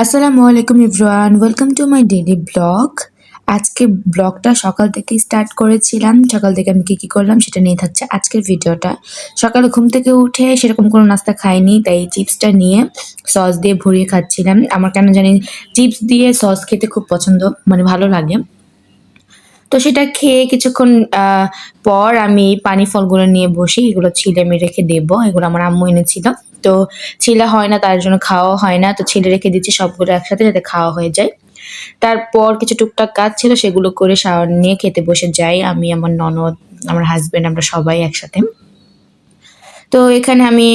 আসসালামু আলাইকুম everyone, welcome to my daily blog. আজকে ব্লগটা সকাল থেকেই স্টার্ট করেছিলাম। সকাল থেকে আমি কি করলাম সেটা নিয়ে থাকছে আজকের ভিডিওটা। সকালে ঘুম থেকে উঠে সেরকম কোনো নাস্তা খাইনি, তাই চিপসটা নিয়ে সস দিয়ে ভরিয়ে খাচ্ছিলাম। আমার কেন জানি চিপস দিয়ে সস খেতে খুব পছন্দ, মানে ভালো লাগে। তো সেটা খেয়ে কিছুক্ষণ পর আমি পানি ফলগুলো নিয়ে বসি। এগুলো ছিলে আমি রেখে দেবো। এগুলো আমার আম্মু এনেছিল। তো ছিলে হয় না, তার জন্য খাওয়া হয় না। তো ছিলে রেখে দিচ্ছি সবগুলো একসাথে যাতে খাওয়া হয়ে যায়। তারপর কিছু টুকটাক কাজ ছিল, সেগুলো করে শাওয়ার নিয়ে খেতে বসে যাই। আমি, আমার ননদ, আমার হাসব্যান্ড, আমরা সবাই একসাথে। তো এখানে আমি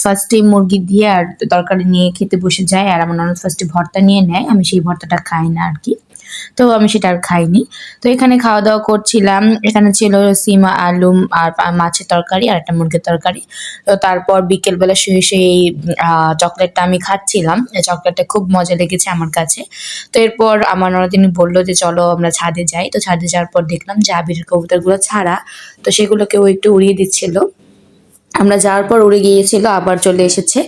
ফার্স্টে মুরগি দিয়ে আর তরকারি নিয়ে খেতে বসে যাই। আর আমার ননদ ফার্স্টে ভর্তা নিয়ে নেয়। আমি সেই ভর্তাটা খাই না আরকি। তো আমি সেটা আর খাইনি। তো এখানে খাওয়া-দাওয়া করছিলাম। এখানে ছিল সিম, আলু আর মাছের তরকারি আর একটা মুরগির তরকারি। তো তারপর বিকেলবেলা শুয়ে এই চকলেটটা আমি খাচ্ছিলাম। এই চকলেটটা খুব মজা লেগেছে আমার কাছে। তো এরপর আমার ননদিনী বলল যে, "চলো আমরা ছাদে যাই।" তো ছাদে যাওয়ার পর দেখলাম যে আবিরের কবুতরগুলো ছাড়া। তো সেগুলোকে ও একটু উড়িয়ে দিচ্ছিল। আমরা যাওয়ার পর উড়ে গিয়েছিল, আবার চলে এসেছে।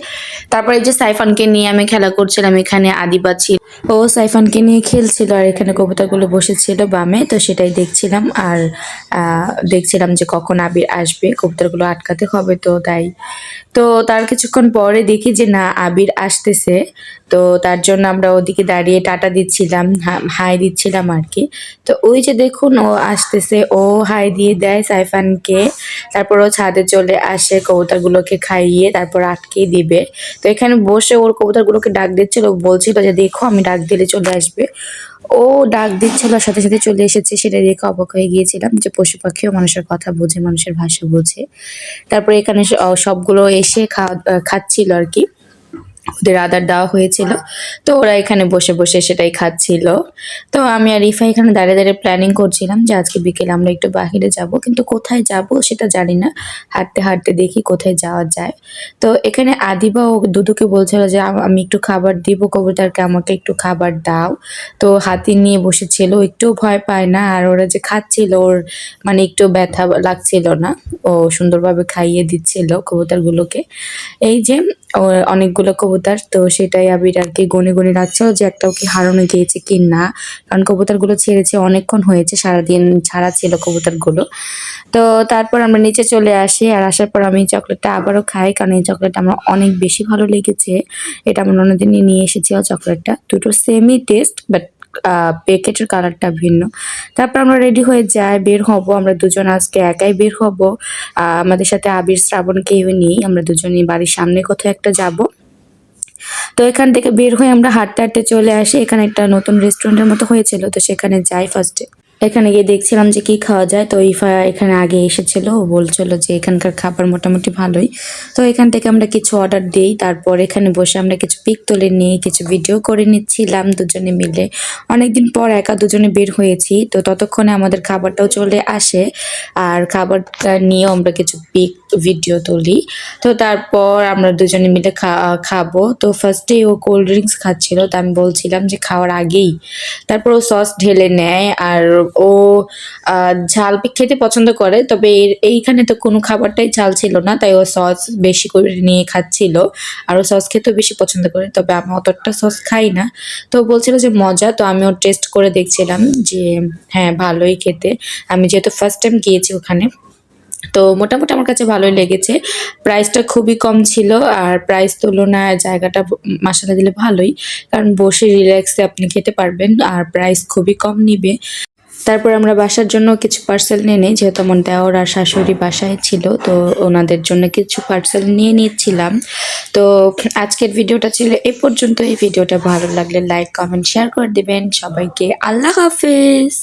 তারপর এই যে সাইফানকে নিয়ে আমি খেলা করছিলাম। এখানে আদিবা ছিল। ও সাইফানকে নিয়ে খেলছিল আর এখানে কবুতরগুলো বসেছিল বামে। তো সেটাই দেখছিলাম আর দেখছিলাম যে কখন আবির আসবে। কবুতরগুলো আটকাতে হবে, তো তাই। তো তার কিছুক্ষণ পরে দেখি যে না, আবির আসতেছে। তো তার জন্য আমরা ওদিকে দাঁড়িয়ে টাটা দিচ্ছিলাম, হাই দিচ্ছিলাম আরকি। তো ওই যে দেখুন ও আসতেছে, ও হাই দিয়ে দেয় সাইফানকে। তারপর ও ছাদে চলে আসে কবুতরগুলোকে খাইয়ে, তারপর আটকেই দিবে। তো এখানে বসে ওর কবুতরগুলোকে ডাক দিচ্ছিল, বলছিল যে দেখো আমি ডাক দিলে চলে আসবে। ও ডাক দিচ্ছিল, সাথে সাথে চলে এসেছে। সেটা দেখে অবাক হয়ে গিয়েছিলাম যে পশু পাখিও মানুষের কথা বোঝে, মানুষের ভাষা বোঝে। তারপরে এখানে সবগুলো এসে খাচ্ছিল আরকি। ওদের আদার দেওয়া হয়েছিল। তো ওরা এখানে বসে বসে সেটাই খাচ্ছিল। তো আমি আর রিফা এখানে দাঁড়িয়ে দাঁড়িয়ে প্ল্যানিং করছিলাম যে আজকে বিকেলে আমরা একটু বাহিরে যাব, কিন্তু কোথায় যাব সেটা জানি না। হাঁটতে হাঁটতে দেখি কোথায় যাওয়া যায়। তো এখানে আদিবা ও দুদুকে বলছিল যে আমি একটু খাবার দিব কবুতরকে, আমাকে একটু খাবার দাও। তো হাতি নিয়ে বসেছিল, একটু ভয় পায় না। আর ওরা যে খাচ্ছিল, ওর মানে একটু ব্যথা লাগছিল না। ও সুন্দরভাবে খাইয়ে দিচ্ছিল কবুতরগুলোকে। এই যে ওর অনেকগুলো কবুতর, তো সেটাই আবির আর কি গুনে গুনে রাখছিল যে একটাও কি হারানো গিয়েছে কি না। কারণ কবুতরগুলো ছেড়েছে অনেকক্ষণ হয়েছে, সারাদিন ছাড়া ছিল কবুতরগুলো। তো তারপর আমরা নিচে চলে আসি, আর আসার পর আমি চকলেটটা আবারও খাই, কারণ এই চকলেটটা আমার অনেক বেশি ভালো লেগেছে। এটা আমার ননদিনী নিয়ে এসেছিল চকলেটটা। দুটো সেমই টেস্ট, বাট প্যাকেটের কালারটা ভিন্ন। তারপর আমরা রেডি হয়ে যাই, বের হব। আমরা দুজন আজকে একাই বের হব। আমাদের সাথে আবির, শ্রাবণ কেউ নেই। আমরা দুজনেই বাড়ির সামনে কোথাও একটা যাব। তো এখান থেকে বের হয়ে আমরা হাঁটতে হাঁটতে চলে আসি। এখানে একটা নতুন রেস্টুরেন্টের মতো হয়েছিল, তো সেখানে যাই ফার্স্টে। এখানে গিয়ে দেখছিলাম যে কি খাওয়া যায়। তো ইফা এখানে আগে এসেছিল, ও বলছিল যে এখানকার খাবার মোটামুটি ভালোই। তো এখান থেকে আমরা কিছু অর্ডার দিই। তারপর এখানে বসে আমরা কিছু পিক তুলে নিই, কিছু ভিডিও করে নিচ্ছিলাম দুজনে মিলে। অনেকদিন পর একা দুজনে বের হয়েছি, তো ততক্ষণে আমাদের খাবারটাও চলে আসে। আর খাবারটা নিয়েও আমরা কিছু পিক ভিডিও তুলি। তো তারপর আমরা দুজনে মিলে খাবো। তো ফার্স্টে ও কোল্ড ড্রিঙ্কস খাচ্ছিল, তো আমি বলছিলাম যে খাওয়ার আগেই। তারপর ও সস ঢেলে নেয়। আর ও ঝাল খেতে পছন্দ করে, তবে এইখানে তো কোনো খাবারটাই ঝাল ছিল না, তাই ও সস বেশি করে নিয়ে খাচ্ছিল। আর ও সস খেতেও বেশি পছন্দ করে, তবে আমি অতটা সস খাই না। তো ও বলছিল যে মজা, তো আমিও টেস্ট করে দেখছিলাম যে হ্যাঁ ভালোই খেতে। আমি যেহেতু ফার্স্ট টাইম গিয়েছি ওখানে, তো মোটামুটি আমার কাছে ভালোই লেগেছে। প্রাইসটা খুবই কম ছিল, আর প্রাইস তুলনায় জায়গাটা মাসাল্লাহ দিলে ভালোই। কারণ বসে রিল্যাক্সে আপনি খেতে পারবেন, আর প্রাইস খুবই কম নিবে। তারপর আমরা বাসার জন্য কিছু পার্সেল নিয়ে নিই, যেহেতু আমার দেওর আর শাশুড়ি বাসায় ছিল, তো ওনাদের জন্য কিছু পার্সেল নিয়ে নিচ্ছিলাম। তো আজকের ভিডিওটা ছিল এই পর্যন্ত। এই ভিডিওটা ভালো লাগলে লাইক, কমেন্ট, শেয়ার করে দিবেন। সবাইকে আল্লাহ হাফেজ।